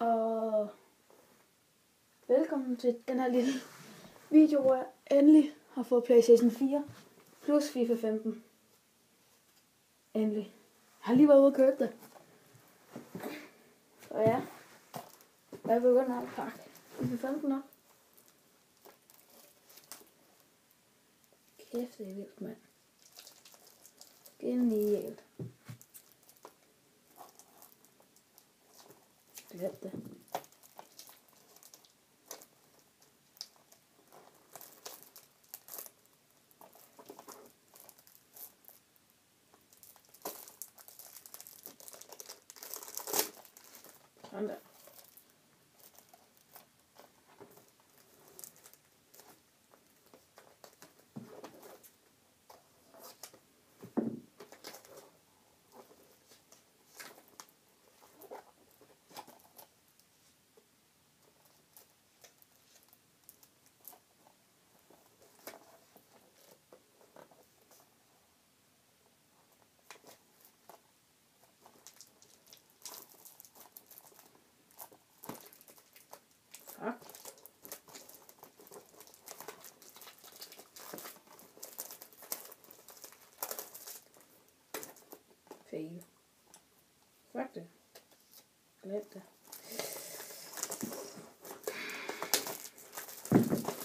Og velkommen til den her lille video, hvor jeg endelig har fået PlayStation 4 plus FIFA 15. Endelig. Jeg har lige været ude og købe det. Og ja, jeg begynder at pakke FIFA 15 op. Kæft, det er vildt, mand. Genialt. Glem det. Sådan der. Fuck. Fail. Fuck det. Glem det.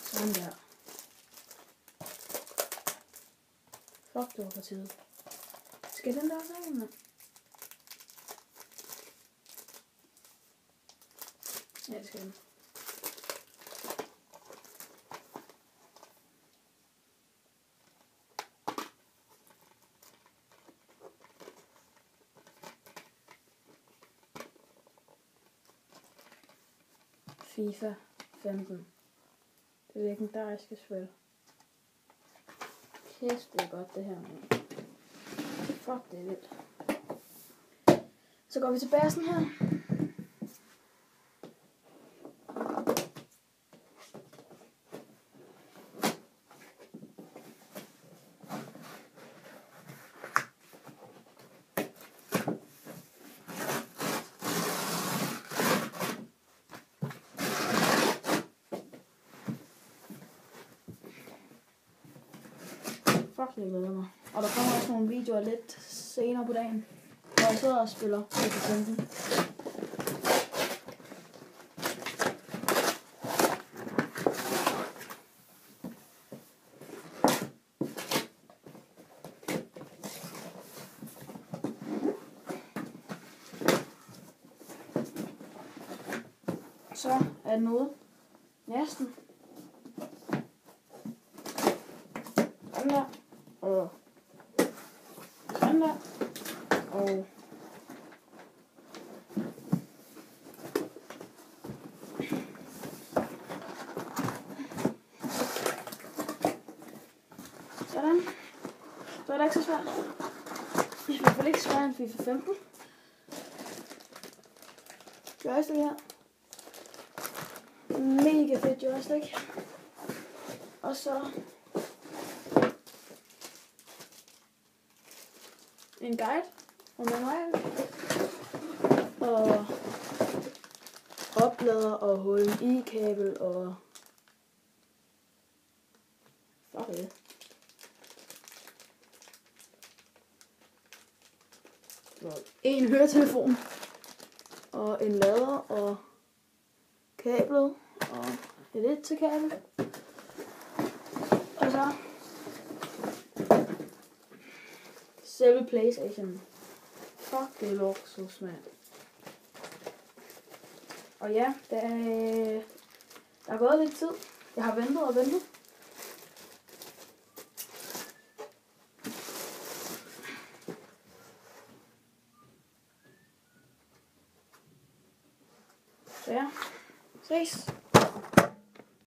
Sådan der. Fuck, det var på tide. Skal den der også af, mand? Ja, det skal den. FIFA 15. Det legendariske spil. Kæft, det er godt det her, man. Fuck, det er vildt. Så går vi tilbage sådan her. Fuck, det glæder mig. Og der kommer også nogle videoer lidt senere på dagen, hvor jeg sidder og spiller FIFA 15. Så er den ude. Næsten. Sådan der. Og sådan der. Og sådan. Så er det ikke så svært. Det er i hvert fald ikke svært end FIFA 15. Joystick her. Mega fedt joystick. Og så en guide og manual og oplader og HDMI-kabel og fuck det. Og en høretelefon og en lader og kablet og et til kabel og så selve PlayStation. Fuck, det er luksus, mand. Og ja, der er gået lidt tid. Jeg har ventet og ventet. Så ja, ses.